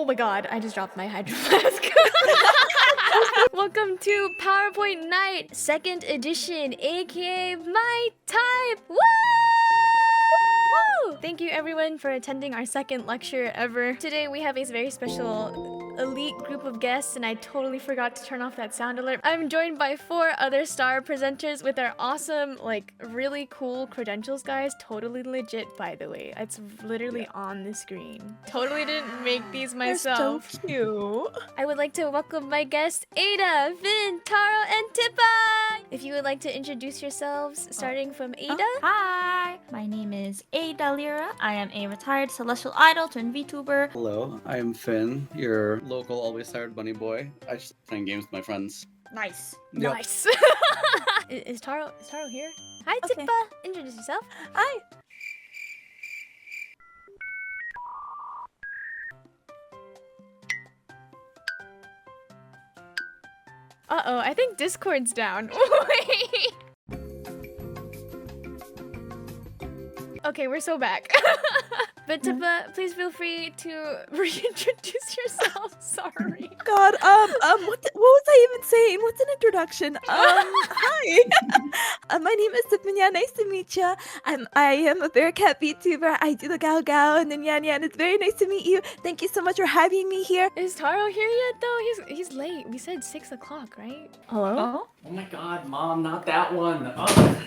my god, I just dropped my hydro flask. Welcome to PowerPoint Night, 2nd edition, aka My Type! Woo! Woo! Thank you everyone for attending our 2nd lecture ever. Today we have a very special elite group of guests, and I totally forgot to turn off that sound alert. I'm joined by 4 other star presenters with their awesome, like, really cool credentials, guys. Totally legit, by the way. It's literally on the screen. Totally didn't make these myself. So cute. I would like to welcome my guests, Ada, Vin, Taro, and Tippa! If you would like to introduce yourselves, starting from Ada. Hi, my name is Ada Lira. I am a retired celestial idol turned VTuber. Hello, I am Finn, your local always tired bunny boy. I just playing games with my friends. Nice. Yep. Nice. Is Taro here? Hi, Okay. Tippa. Introduce yourself. Hi. Uh-oh, I think Discord's down. Wait. Okay, we're so back. But Tippa, please feel free to reintroduce yourself. Sorry. God, what was I even saying? What's an introduction? Hi. My name is Tippa. Nice to meet you. I am a Bearcat VTuber. I do the Gao Gao and then Yan Yan. It's very nice to meet you. Thank you so much for having me here. Is Taro here yet, though? He's late. We said 6 o'clock, right? Hello? Oh my god, Mom, not that one. Oh.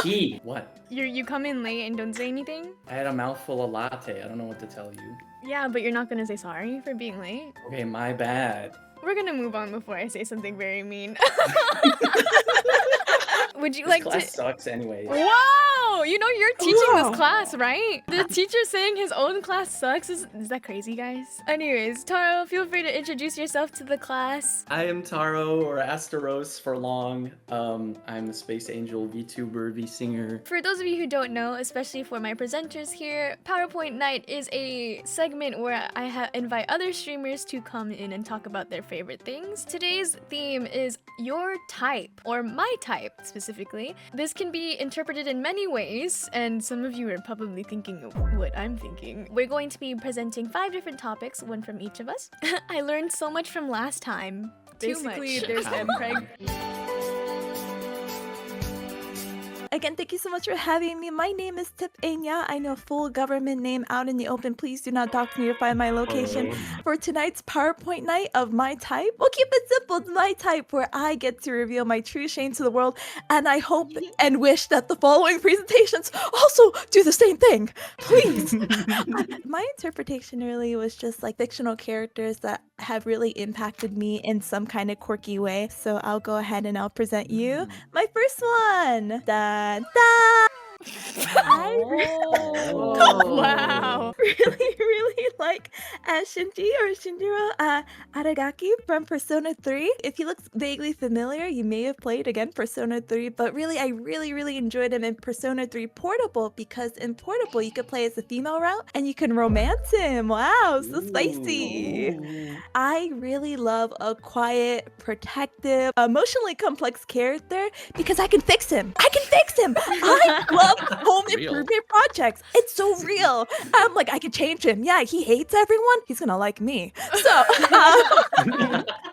Gee, what? You come in late and don't say anything? I had a mouthful of latte. I don't know what to tell you. Yeah, but you're not gonna say sorry for being late? Okay, my bad. We're gonna move on before I say something very mean. Would you This like class to... sucks anyway. Whoa! You know you're teaching Whoa. this class, right? The teacher saying his own class sucks? Is that crazy, guys? Anyways, Taro, feel free to introduce yourself to the class. I am Taro, or Asteros for long. I'm a space angel, VTuber, V-singer. For those of you who don't know, especially for my presenters here, PowerPoint Night is a segment where I invite other streamers to come in and talk about their favorite things. Today's theme is your type, or my type specifically. This can be interpreted in many ways, and some of you are probably thinking what I'm thinking. We're going to be presenting 5 different topics, one from each of us. I learned so much from last time. Basically, there's MPreg. Again, thank you so much for having me. My name is Tip Enya. I know full government name out in the open. Please do not dox me or find my location. For tonight's PowerPoint night of my type, we'll keep it simple. It's my type, where I get to reveal my true shame to the world. And I hope and wish that the following presentations also do the same thing. Please. My interpretation really was just like fictional characters that have really impacted me in some kind of quirky way. So I'll go ahead and I'll present you my first one. Da, da. Wow. really like Shinji or Shinjiro Aragaki from Persona 3. If he looks vaguely familiar, you may have played again Persona 3, but really I really enjoyed him in Persona 3 Portable, because in Portable you could play as the female route and you can romance him. Wow, so spicy. Ooh. I really love a quiet, protective, emotionally complex character because I can fix him. I love home Real. improvement projects. It's so real. I'm like, I can change him. Yeah, he hates everyone. He's gonna like me. So,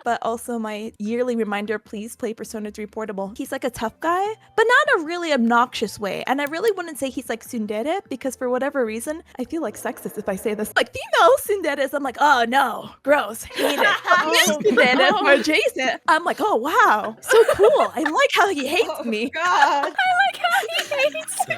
but also my yearly reminder, please play Persona 3 Portable. He's like a tough guy, but not a really obnoxious way. And I really wouldn't say he's like tsundere, because for whatever reason, I feel like sexist if I say this. Like female tsunderes, I'm like, oh no, gross, hate it. Tsunderes are adjacent. I'm like, oh wow, so cool. I like how he hates me. I like how he hates me.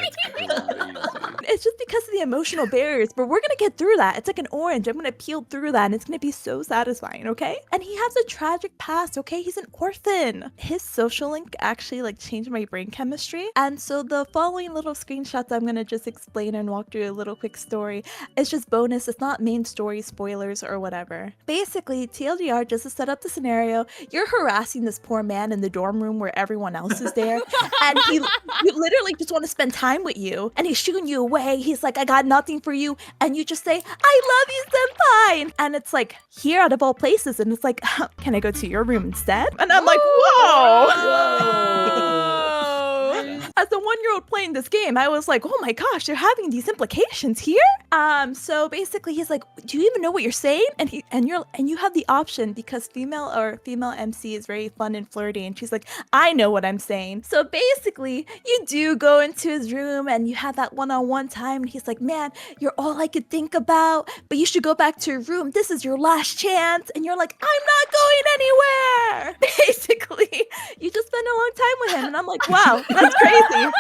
It's just because of the emotional barriers, but we're gonna get through that. It's like an orange. I'm gonna peel through that, and it's gonna be so satisfying, okay? And he has a tragic past, okay? He's an orphan. His social link actually like changed my brain chemistry. And so the following little screenshots I'm gonna just explain and walk through a little quick story. It's just bonus. It's not main story spoilers or whatever. Basically, TLDR, just to set up the scenario, you're harassing this poor man in the dorm room where everyone else is there, and he literally just want to spend time with you, and he's shooing you away. He's like, I got nothing for you, and you just say, I love you, senpai. And it's like, here out of all places, and it's like, can I go to your room instead? And I'm like, whoa. Whoa. as a 1-year-old playing this game, I was like, oh my gosh, they're having these implications here. So basically he's like, do you even know what you're saying? And you have the option, because female MC is very fun and flirty, and she's like, I know what I'm saying. So basically you do go into his room and you have that one-on-one time, and he's like, man, you're all I could think about, but you should go back to your room. This is your last chance. And you're like, I'm not going anywhere. Basically, you just spend a long time with him, and I'm like, wow, that's crazy.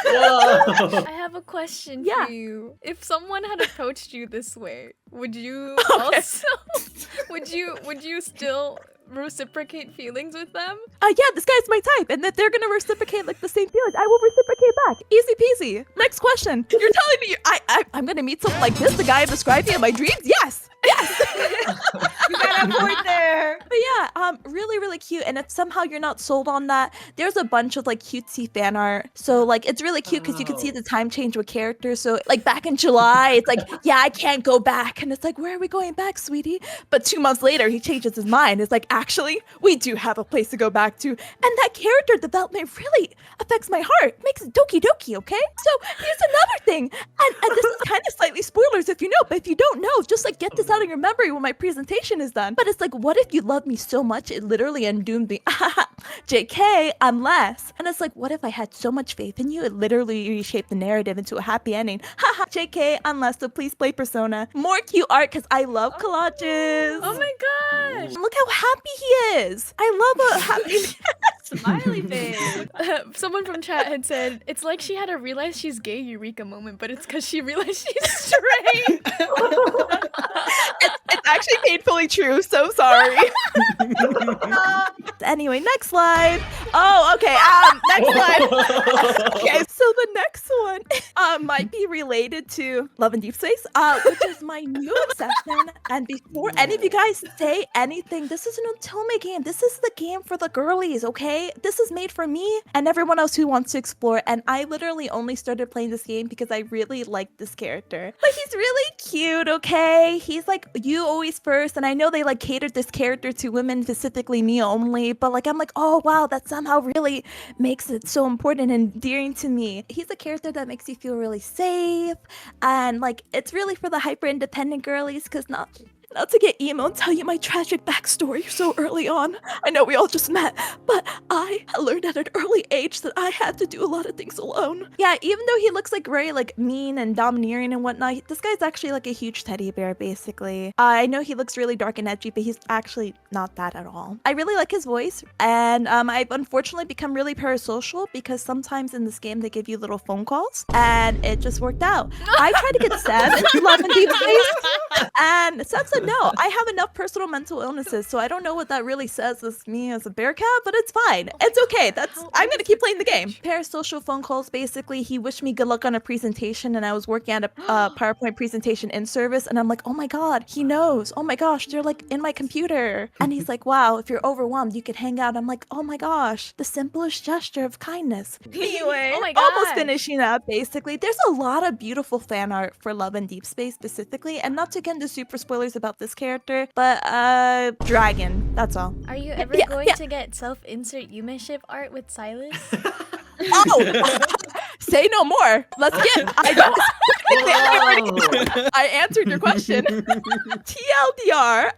Whoa. I have a question Yeah. for you. If someone had approached you this way, would you Okay. also would you still reciprocate feelings with them? Yeah, this guy's my type, and that they're gonna reciprocate like the same feelings. I will reciprocate back. Easy peasy. Next question. You're telling me I'm gonna meet someone like this, the guy I'm describing in my dreams? Yes. You got a point there. But yeah, really, really cute. And if somehow you're not sold on that, there's a bunch of like cutesy fan art. So like it's really cute because you can see the time change with characters. So like back in July, it's like, yeah, I can't go back. And it's like, where are we going back, sweetie? But 2 months later, he changes his mind. It's like, actually, we do have a place to go back to. And that character development really affects my heart. Makes it doki doki, okay? So here's another thing. And this is kind of slightly spoilers if you know, but if you don't know, just like get this out of your memory when my presentation is done. But it's like, what if you love me so much it literally undoomed me? JK, unless. And it's like, what if I had so much faith in you it literally reshaped the narrative into a happy ending? Haha, JK, unless. So please play Persona. More cute art because I love collages. Oh my gosh! Look how happy he is. I love a happy. Smiley face. Someone from chat had said it's like she had a realize she's gay Eureka moment, but it's because she realized she's straight. It's actually painfully true. So sorry. Anyway, next slide. Oh, okay. Next slide. Okay, so the next one might be related to Love and Deep Space, which is my new obsession. And before any of you guys say anything, this is an Otome game. This is the game for the girlies, okay? This is made for me and everyone else who wants to explore. And I literally only started playing this game because I really like this character. But he's really cute, okay? He's like, you always first. And I know they like catered this character to women, specifically me only. But like, I'm like, oh wow, that somehow really makes it so important and endearing to me. He's a character that makes you feel really safe. And like, it's really for the hyper independent girlies, because not to get emo and tell you my tragic backstory so early on. I know we all just met, but I learned at an early age that I had to do a lot of things alone. Yeah, even though he looks like very like mean and domineering and whatnot, this guy's actually like a huge teddy bear, basically. I know he looks really dark and edgy, but he's actually not that at all. I really like his voice, and I've unfortunately become really parasocial because sometimes in this game they give you little phone calls, and it just worked out. I tried to get Seb into Love and Deep Space, and Seb said no. I have enough personal mental illnesses, so I don't know what that really says as me as a bear cat, but it's fine. It's okay. I'm gonna keep playing the game. Parasocial phone calls, basically, he wished me good luck on a presentation, and I was working at a PowerPoint presentation in service, and I'm like, oh my god, he knows. Oh my gosh, they're like in my computer. And he's like, wow, if you're overwhelmed, you could hang out. I'm like, oh my gosh, the simplest gesture of kindness. Anyway, Oh my almost gosh. finishing up, basically. There's a lot of beautiful fan art for Love and Deep Space specifically, and not to get into super spoilers about this character, but dragon, that's all. Are you ever Yeah, going yeah. to get self-insert Yume ship art with Silas? Oh, say no more. Let's get. I answered your question. TLDR.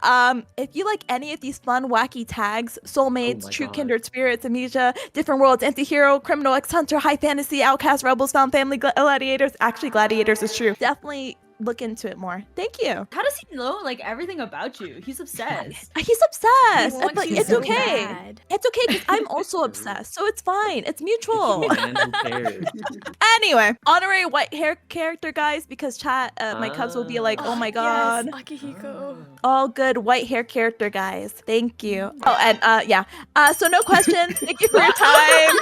If you like any of these fun, wacky tags, soulmates, my true God. kindred spirits, amnesia, different worlds, anti-hero, criminal, ex-hunter, high fantasy, outcast, rebels, found family, gladiators. Actually, gladiators is true. Definitely look into it more. Thank you. How does he know like everything about you? He's obsessed. He's He obsessed, wants but you it's so okay. bad. It's okay because I'm also obsessed, so it's fine. It's mutual. Man, who cares? Anyway, honorary white hair character, guys, because chat, my cubs will be like, oh my god. Yes, Akihiko. All good white hair character, guys. Thank you. Oh, and yeah. So no questions. Thank you for your time.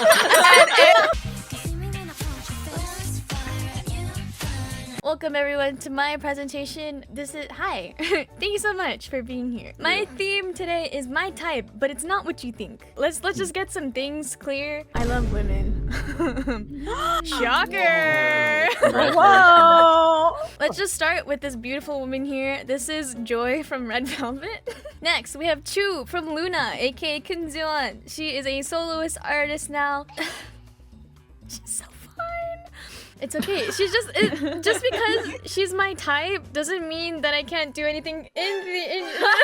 Welcome everyone to my presentation. Hi. Thank you so much for being here. My theme today is my type, but it's not what you think. Let's just get some things clear. I love women. Shocker. Whoa. Let's just start with this beautiful woman here. This is Joy from Red Velvet. Next, we have Chu from Luna, aka Kunzeon. She is a soloist artist now. She's so fine. It's okay. She's just because she's my type doesn't mean that I can't do anything moving on.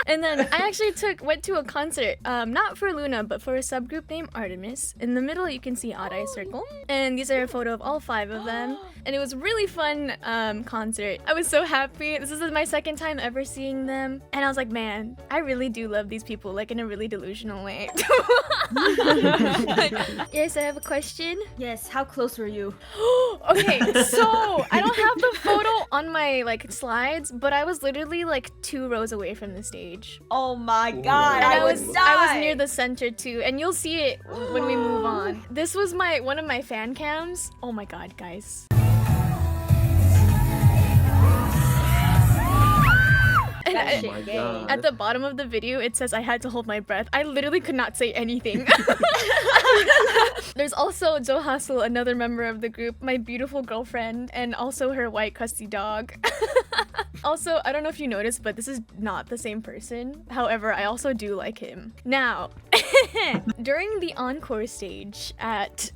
And then I actually went to a concert, not for Luna, but for a subgroup named Artemis. In the middle, you can see Odd Eye Circle, and these are a photo of all 5 of them. And it was a really fun concert. I was so happy. This is my second time ever seeing them, and I was like, man, I really do love these people, like in a really delusional way. Yes, I have a question. Yes, how close were you? Okay, so I don't have the photo on my slides, but I was literally 2 rows away from the stage. Oh my god, And I I was die. near the center too, and you'll see it when we move on. This was one of my fan cams. Oh my god, guys. And That I- shit gay. At the bottom of the video, it says I had to hold my breath. I literally could not say anything. There's also Jo Hasul, another member of the group, my beautiful girlfriend, and also her white crusty dog. Also, I don't know if you noticed, but this is not the same person. However, I also do like him. Now, during the encore stage at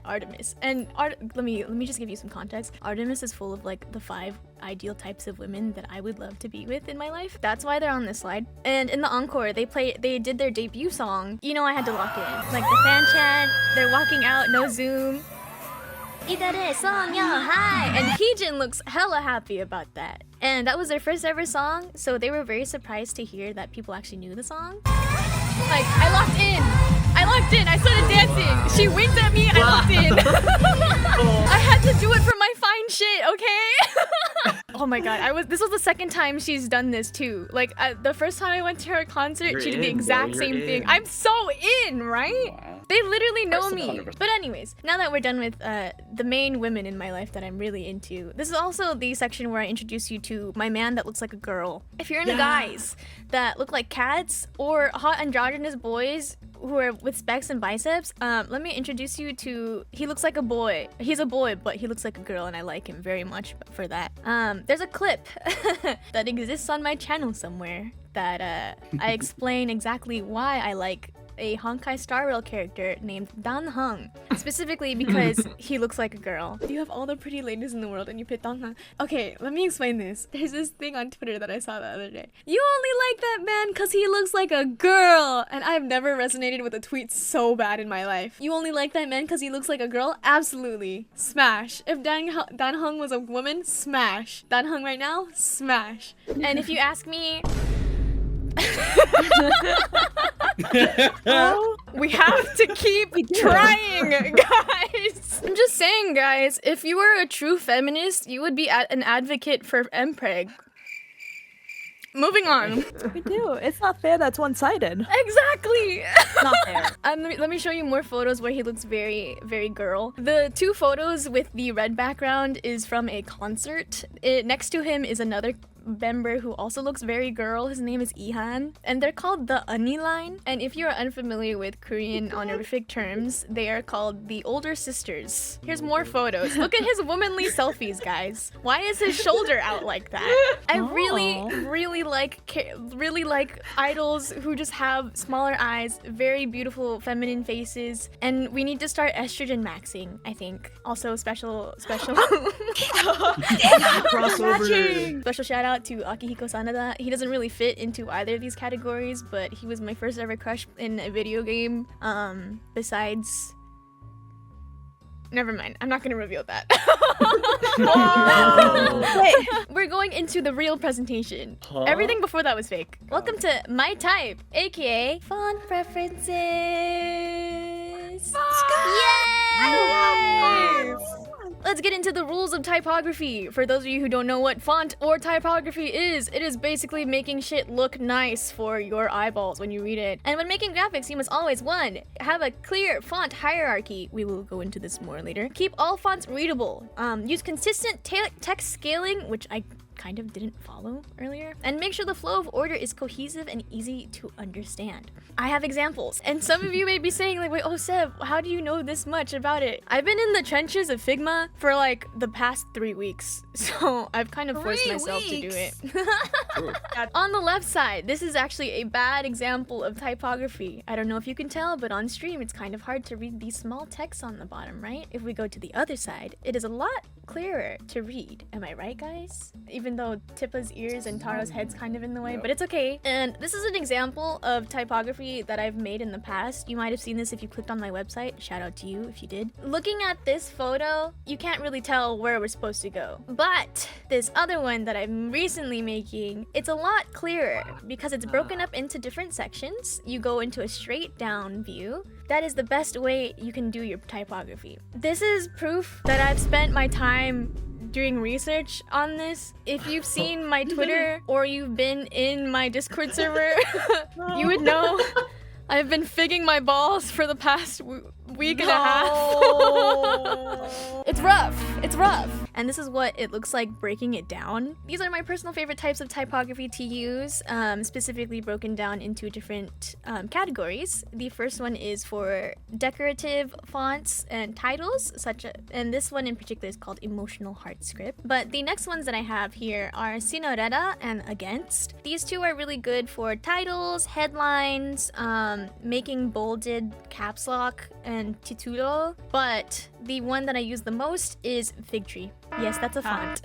Artemis, and let me just give you some context. Artemis is full of the 5 ideal types of women that I would love to be with in my life. That's why they're on this slide. And in the encore, they did their debut song. You know, I had to lock in. The fan chant, they're walking out, no zoom. Itare song yo hi! And Heejin looks hella happy about that. And that was their first ever song, so they were very surprised to hear that people actually knew the song. I locked in! I started dancing! She winked at me, I locked in! I had to do it for my fine shit, okay? Oh my god, this was the second time she's done this too. The first time I went to her concert, she did the exact same thing. I'm so in, right? Wow. They literally know me. 100%. But anyways, now that we're done with the main women in my life that I'm really into, this is also the section where I introduce you to my man that looks like a girl. If you're into guys that look like cats or hot androgynous boys who are with specs and biceps, let me introduce you to, he looks like a boy. He's a boy, but he looks like a girl, and I like him very much for that. There's a clip that exists on my channel somewhere that I explain exactly why I like a Honkai Star Rail character named Dan Hung, specifically because he looks like a girl. You have all the pretty ladies in the world and you pick Dan Hung. Okay, let me explain this. There's this thing on Twitter that I saw the other day. You only like that man because he looks like a girl! And I've never resonated with a tweet so bad in my life. You only like that man because he looks like a girl? Absolutely. Smash. If Dan Hung was a woman, smash. Dan Hung right now, smash. And if you ask me, we have to keep trying, guys. I'm just saying, guys, if you were a true feminist, you would be an advocate for MPreg. Moving on. We do. It's not fair that's one-sided. Exactly. Not fair. Let me show you more photos where he looks very, very girl. The 2 photos with the red background is from a concert. Next to him is another member who also looks very girl. His name is Ihan, and they're called the Unni line. And if you're unfamiliar with Korean honorific terms, they are called the older sisters. Here's more photos. Look at his womanly selfies, guys. Why is his shoulder out like that? I really like idols who just have smaller eyes, very beautiful feminine faces, and we need to start estrogen maxing, I think. Also special Crossover. special shout out to Akihiko Sanada. He doesn't really fit into either of these categories, but he was my first ever crush in a video game. Besides, never mind. I'm not gonna reveal that. Wait. We're going into the real presentation. Huh? Everything before that was fake. Welcome to My Type, aka Font Preferences. Yay! Let's get into the rules of typography. For those of you who don't know what font or typography is, it is basically making shit look nice for your eyeballs when you read it. And when making graphics, you must always, 1, have a clear font hierarchy. We will go into this more later. Keep all fonts readable. Use consistent text scaling, which I kind of didn't follow earlier. And make sure the flow of order is cohesive and easy to understand. I have examples, and some of you may be saying like, wait, oh Sev, how do you know this much about it? I've been in the trenches of Figma for like the past 3 weeks, so I've kind of forced 3 myself to do weeks? it. On the left side, this is actually a bad example of typography. I don't know if you can tell, but on stream it's kind of hard to read these small texts on the bottom, right? If we go to the other side, it is a lot clearer to read. Am I right, guys? Even though Tippa's ears and Taro's head's kind of in the way, but it's okay. And this is an example of typography that I've made in the past. You might have seen this if you clicked on my website. Shout out to you if you did. Looking at this photo, you can't really tell where we're supposed to go. But this other one that I'm recently making, it's a lot clearer because it's broken up into different sections. You go into a straight down view. That is the best way you can do your typography. This is proof that I've spent my time doing research on this. If you've seen my Twitter or you've been in my Discord server, you would know I've been figging my balls for the past week and a half. It's rough. It's rough. And this is what it looks like breaking it down. These are my personal favorite types of typography to use, specifically broken down into different categories. The first one is for decorative fonts and titles, and this one in particular is called Emotional Heart Script. But the next ones that I have here are Sinoretta and Against. These two are really good for titles, headlines, making bolded caps lock, and titulo. But the one that I use the most is Fig Tree. Yes, that's a font.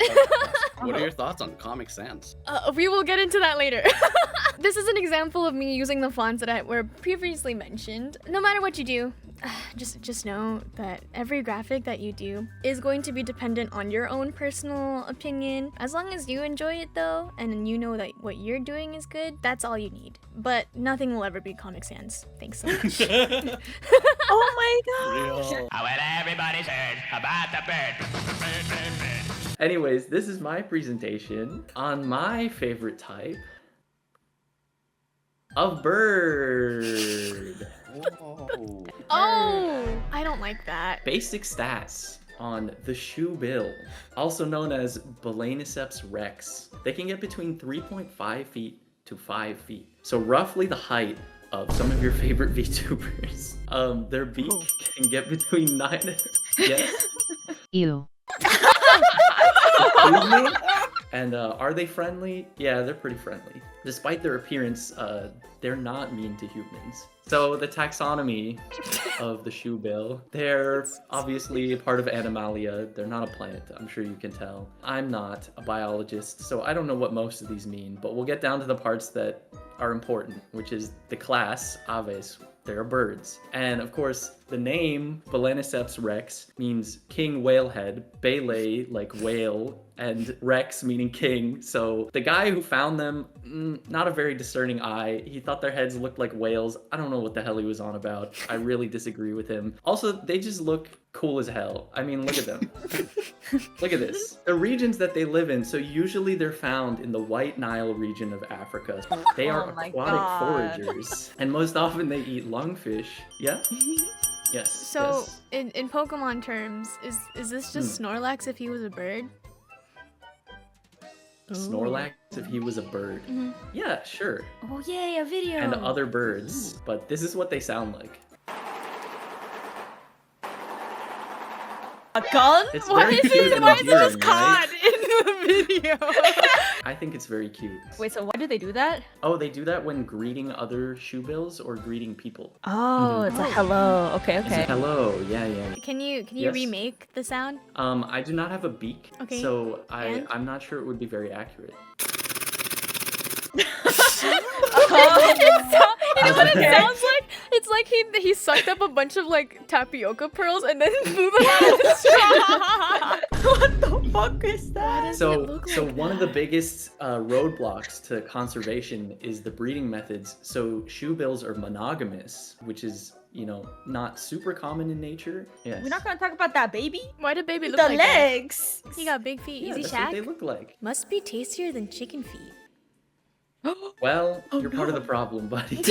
What are your thoughts on Comic Sans? We will get into that later. This is an example of me using the fonts that were previously mentioned. No matter what you do, just know that every graphic that you do is going to be dependent on your own personal opinion. As long as you enjoy it though, and you know that what you're doing is good, that's all you need. But nothing will ever be Comic Sans. Thanks so much. Oh my gosh. Real. Well, everybody's heard about the bird. Anyways, this is my presentation on my favorite type of bird. Whoa. Oh, I don't like that. Basic stats on the shoe bill, also known as Balaniceps rex. They can get between 3.5 feet to 5 feet. So roughly the height of some of your favorite VTubers. Their beak can get between 9 yes. Ew. Excuse me? And are they friendly? Yeah, they're pretty friendly. Despite their appearance, they're not mean to humans. So the taxonomy of the shoe bill, they're obviously a part of Animalia. They're not a plant, I'm sure you can tell. I'm not a biologist, so I don't know what most of these mean, but we'll get down to the parts that are important, which is the class, aves. They're birds. And of course, the name Balaniceps rex means king whalehead, bale like whale, and rex meaning king. So the guy who found them, not a very discerning eye. He thought their heads looked like whales. I don't know what the hell he was on about. I really disagree with him. Also, they just look cool as hell. I mean, look at them. Look at this. The regions that they live in, so usually they're found in the White Nile region of Africa. They are aquatic foragers, and most often they eat lungfish. Yeah? Yes. So, yes. in Pokemon terms, is this just Snorlax if he was a bird? Snorlax if he was a bird. Yeah, sure. Oh yay, a video. And other birds. But this is what they sound like. A gun? It's Why very is cute it and just endearing, cod right? in the video? I think it's very cute. Wait, so why do they do that? Oh, they do that when greeting other shoe bills or greeting people. Oh, it's a hello. Okay, It's a hello, yeah. Can you Yes. remake the sound? I do not have a beak, Okay. so And? I'm not sure it would be very accurate. You know what it sounds like? It's like he sucked up a bunch of like tapioca pearls and then blew them out of his straw. What the fuck is that? Does it So look like one of the that? biggest roadblocks to conservation is the breeding methods. So shoe bills are monogamous, which is, you know, not super common in nature. Yes. We're not gonna talk about that, baby. Why did baby look The like that? legs. He got big feet. Yeah, Easy that's what they shack. look like. Must be tastier than chicken feet. Well, you're part of the problem, buddy.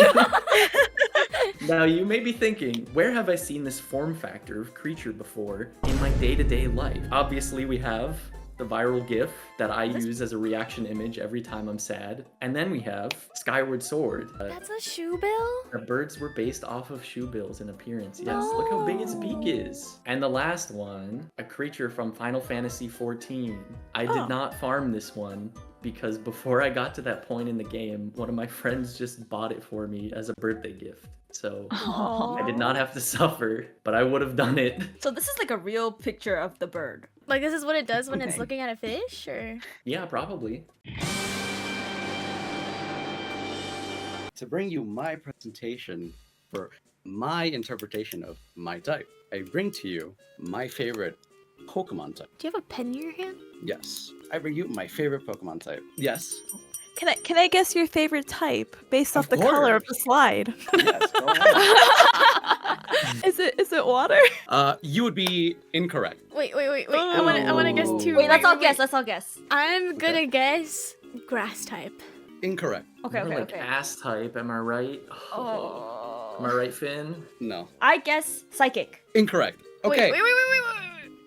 Now, you may be thinking, where have I seen this form factor of creature before in my day-to-day life? Obviously, we have the viral GIF that I use as a reaction image every time I'm sad. And then we have Skyward Sword. That's a shoe bill? The birds were based off of shoe bills in appearance. Yes, look how big its beak is. And the last one, a creature from Final Fantasy XIV. I did not farm this one because before I got to that point in the game, one of my friends just bought it for me as a birthday gift. So I did not have to suffer, but I would have done it. So this is like a real picture of the bird. Like, this is what it does when it's looking at a fish, or? Yeah, probably. To bring you my presentation for my interpretation of my type, I bring to you my favorite Pokemon type. Do you have a pen in your hand? Yes, I bring you my favorite Pokemon type. Yes. Can I guess your favorite type based off Of the color of the course. slide? Yes, go ahead. Is it water? You would be incorrect. Wait. I wanna guess too. Wait, let's all guess. Let's all guess. I'm gonna guess grass type. Incorrect. Okay, More okay, like okay. ass type, am I right? Oh. Am I right, Finn? No. I guess psychic. Incorrect. Okay. Wait.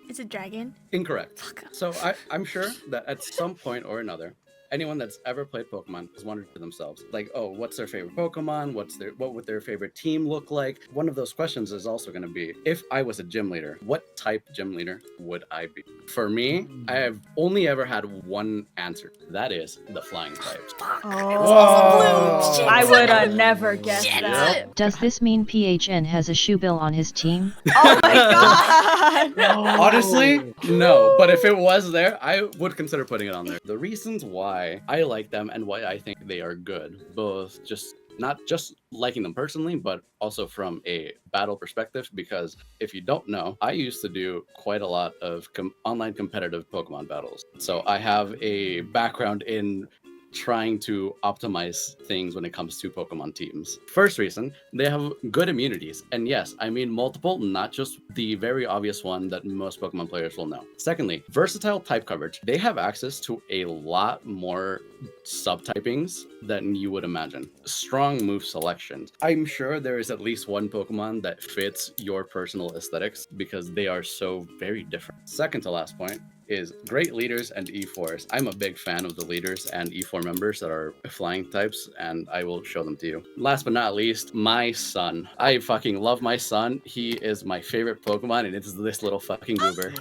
It's a dragon. Incorrect. Fuck. So I'm sure that at some point or another, anyone that's ever played Pokemon has wondered to themselves, like, oh, what's their favorite Pokemon? What would their favorite team look like? One of those questions is also going to be, if I was a gym leader, what type gym leader would I be? For me, I have only ever had one answer. That is the flying type. Also blue. Shit. I would have never guessed Shit. that. Does this mean PHN has a shoe bill on his team? Oh my god! Honestly, no. But if it was there, I would consider putting it on there. The reasons why I like them and why I think they are good, both just not just liking them personally, but also from a battle perspective, because if you don't know, I used to do quite a lot of online competitive Pokemon battles. So I have a background in trying to optimize things when it comes to Pokemon teams. First reason, they have good immunities. And yes, I mean multiple, not just the very obvious one that most Pokemon players will know. Secondly, versatile type coverage. They have access to a lot more subtypings than you would imagine. Strong move selections. I'm sure there is at least one Pokemon that fits your personal aesthetics because they are so very different. Second to last point is great leaders and E4s. I'm a big fan of the leaders and E4 members that are flying types, and I will show them to you. Last but not least, my son. I fucking love my son. He is my favorite Pokemon, and it's this little fucking goober.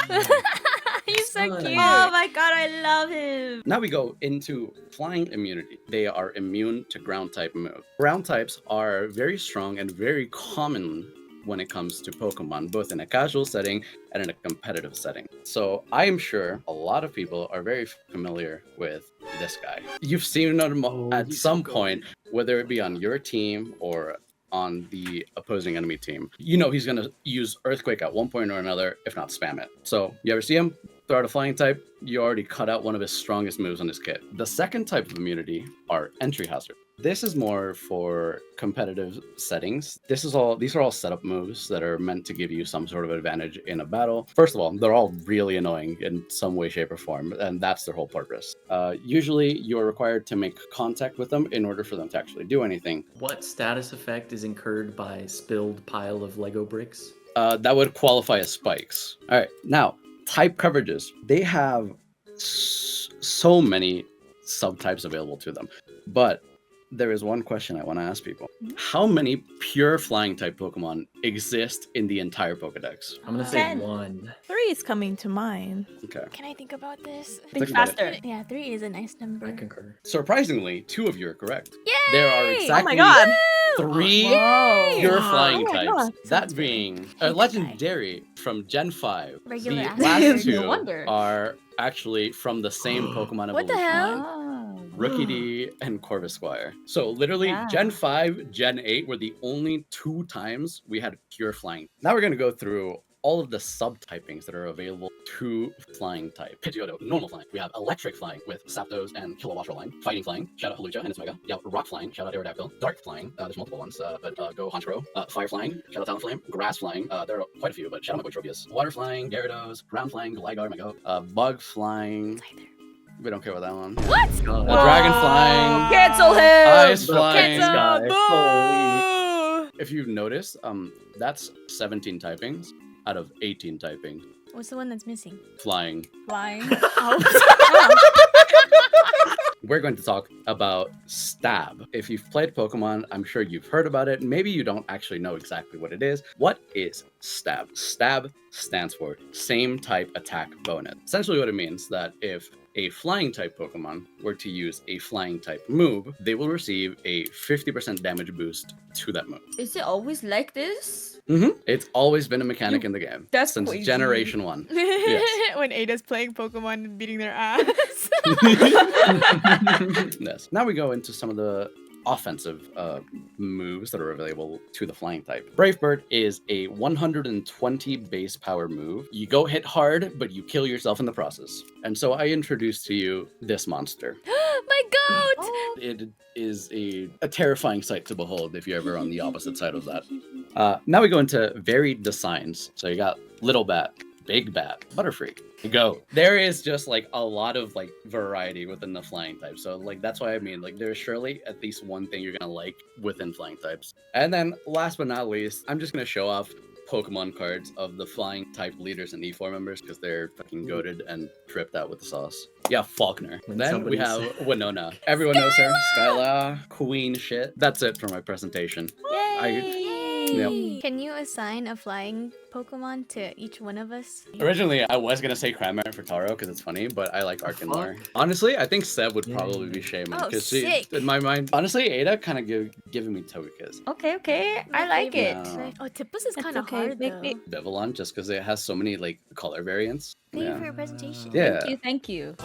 He's so cute. Oh my god, I love him. Now we go into flying immunity. They are immune to ground type moves. Ground types are very strong and very common when it comes to Pokemon, both in a casual setting and in a competitive setting. So I am sure a lot of people are very familiar with this guy. You've seen him at some point, whether it be on your team or on the opposing enemy team. You know he's going to use Earthquake at one point or another, if not spam it. So you ever see him throw out a flying type, you already cut out one of his strongest moves on his kit. The second type of immunity are entry hazard. This is more for competitive settings. These are all setup moves that are meant to give you some sort of advantage in a battle. First of all, they're all really annoying in some way, shape, or form, and that's their whole purpose. Usually, you're required to make contact with them in order for them to actually do anything. What status effect is incurred by spilled pile of Lego bricks? That would qualify as spikes. All right, now, type coverages. They have so many subtypes available to them, but there is one question I want to ask people. How many pure flying type Pokemon exist in the entire Pokedex? I'm gonna say 10. 1. 3 is coming to mind. Okay. Can I think about this? Think about it. faster. Yeah, 3 is a nice number. I concur. Surprisingly, 2 of you are correct. Yay! There are Oh exactly my god. 3 Whoa. pure Wow. flying Oh my types. God. That Sounds being Hate a that legendary from Gen 5. Regular The ass last nerd. 2 No wonder. are actually from the same Pokemon What the evolution hell? line. Rookie D and Corvisquire. So literally Yeah. Gen 5, Gen 8 were the only 2 times we had pure flying. Now we're going to go through all of the subtypings that are available to flying type. Pidgeotto, normal flying. We have electric flying with Zapdos and Kilowattrel line. Fighting flying, shout out Hawlucha and its Mega. You have rock flying, shout out Aerodactyl. Dark flying, there's multiple ones, but go Honchkrow. Fire flying, shout out Talonflame. Grass flying, there are quite a few, but shout out Tropius. Water flying, Gyarados. Ground flying, Gligar, Mega. Bug flying. We don't care about that one. What? God. Dragon flying. Cancel him! Ice flying. Cancel. If you've noticed, that's 17 typings out of 18 typing. What's the one that's missing? Flying. Flying. We're going to talk about Stab. If you've played Pokemon, I'm sure you've heard about it. Maybe you don't actually know exactly what it is. What is Stab? Stab stands for Same Type Attack Bonus. Essentially what it means that if a flying type Pokemon were to use a flying type move, they will receive a 50% damage boost to that move. Is it always like this? It's always been a mechanic in the game That's since crazy. Generation 1. Yes. When Ada's playing Pokemon and beating their ass. Yes. Now we go into some of the offensive moves that are available to the flying type. Brave Bird is a 120 base power move. You go hit hard, but you kill yourself in the process. And so I introduced to you this monster. My goat! It is a terrifying sight to behold if you're ever on the opposite side of that. Now we go into varied designs. So you got Little Bat, Big Bat, Butterfree. Go. There is just like a lot of like variety within the flying type. So like that's why I mean like there's surely at least one thing you're gonna like within flying types. And then last but not least, I'm just gonna show off Pokemon cards of the flying type leaders and E4 members because they're fucking goated and tripped out with the sauce. Yeah, Faulkner. When Then we have somebody's- Winona. Everyone knows her. Skyla, queen shit. That's it for my presentation. Yep. Can you assign a flying Pokemon to each one of us? Originally, I was gonna say Cranberry for Taro because it's funny, but I like Arc and Lore. Honestly, I think Seb would probably be Shaman Oh, because sick. in my mind, honestly, Ada kind of giving me Togekiss. Okay. I like it. No. Oh, Tippus is It's kind of okay, hard make though. me- Vivillon, just because it has so many like color variants. Thank you Yeah. for your presentation. Yeah. Thank you.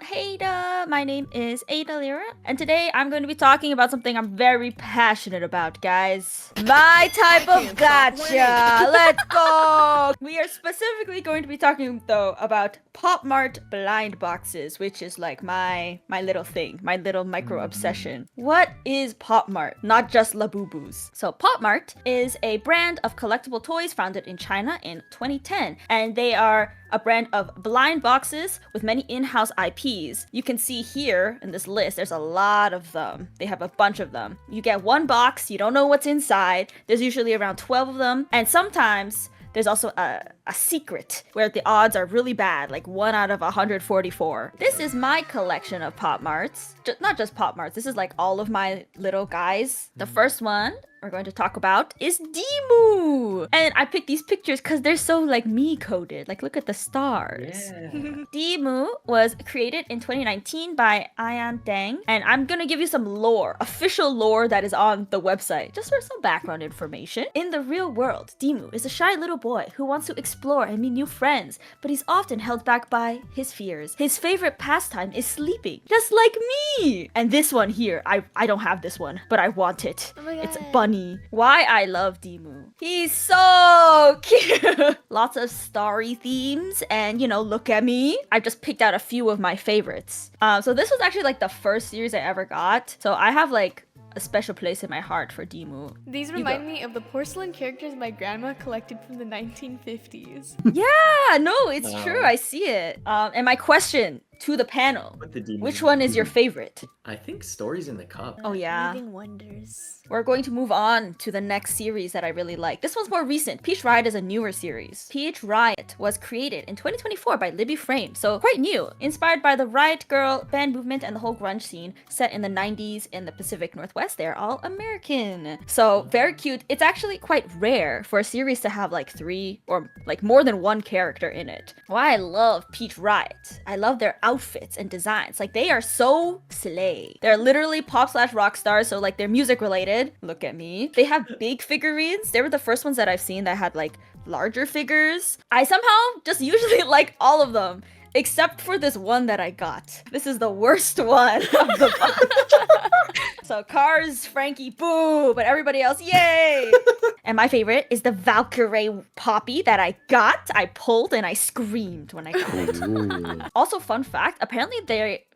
Hey da, my name is Ada Lira, and today I'm going to be talking about something I'm very passionate about, guys. My type of gacha! Let's go! We are specifically going to be talking, though, about Pop Mart blind boxes, which is like my little thing, my little micro obsession. What is Pop Mart? Not just Labubus. So Pop Mart is a brand of collectible toys founded in China in 2010, and they are a brand of blind boxes with many in-house IPs. You can see here in this list, there's a lot of them. They have a bunch of them. You get one box, you don't know what's inside. There's usually around 12 of them, and sometimes there's also a secret where the odds are really bad, like 1 out of 144. This is my collection of Pop Marts. Not just Pop Marts, this is like all of my little guys. The first one we're going to talk about is Dimu. And I picked these pictures because they're so like me coded. Like look at the stars. Dimu was created in 2019 by Ayan Deng. And I'm gonna give you some lore, official lore that is on the website, just for some background information. In the real world, Dimu is a shy little boy who wants to explore and meet new friends, but he's often held back by his fears. His favorite pastime is sleeping, just like me. And this one here, I don't have this one, but I want it. Oh my It's God. Bunny. Why I love Dimu. He's so cute. Lots of starry themes, and you know, look at me. I've just picked out a few of my favorites. So this was actually like the first series I ever got. So I have like a special place in my heart for Dimu. These remind me of the porcelain characters my grandma collected from the 1950s. Yeah, no, it's true. I see it. And my question to the panel: With the demon. which one is your favorite? I think Stories in the Cup. Oh yeah. Living wonders. We're going to move on to the next series that I really like. This one's more recent. Peach Riot is a newer series. Peach Riot was created in 2024 by Libby Frame, so quite new. Inspired by the Riot Girl band movement and the whole grunge scene set in the 90s in the Pacific Northwest. They're all American. So very cute. It's actually quite rare for a series to have like 3 or like more than 1 character in it. Why I love Peach Riot. I love their outfits and designs. Like they are so slay. They're literally pop/rock stars, so like they're music related. Look at me. They have big figurines. They were the first ones that I've seen that had like larger figures. I somehow just usually like all of them, except for this one that I got. This is the worst one of the bunch. So Cars, Frankie, boo, but everybody else, yay! And my favorite is the Valkyrie Poppy that I got. I pulled and I screamed when I got it. Ooh. Also, fun fact, apparently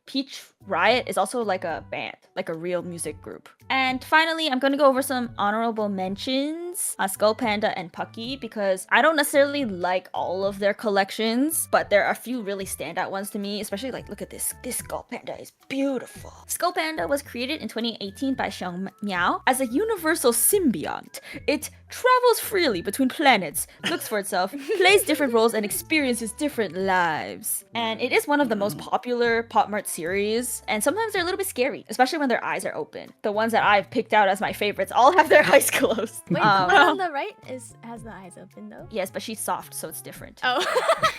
Peach Riot is also like a band, like a real music group. And finally, I'm gonna go over some honorable mentions, Skull Panda and Pucky, because I don't necessarily like all of their collections, but there are a few really standout ones to me, especially like, look at this. This Skull Panda is beautiful. Skull Panda was created in 2018 by Xiang Miao as a universal symbiont. It travels freely between planets, looks for itself, plays different roles, and experiences different lives. And it is one of the most popular Pop Mart series, and sometimes they're a little bit scary, especially when their eyes are open. The ones that I've picked out as my favorites all have their eyes closed. Wait, the one on the right has the eyes open though. Yes, but she's soft, so it's different. Oh.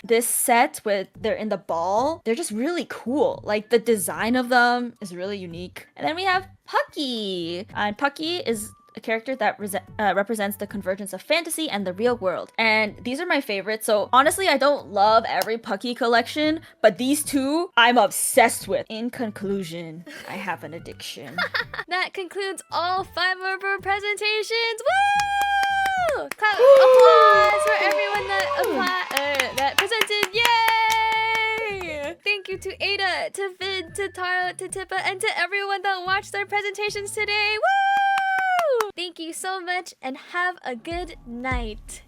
This set with they're in the ball, they're just really cool. Like the design of them is really unique. And then we have Pucky. And Pucky is a character that represents the convergence of fantasy and the real world. And these are my favorites. So honestly, I don't love every Pucky collection, but these two I'm obsessed with. In conclusion, I have an addiction. That concludes all 5 of our presentations. Woo! Applause for everyone that presented. Yay! Thank you to Ada, to Vid, to Taro, to Tippa, and to everyone that watched our presentations today. Woo! Thank you so much and have a good night.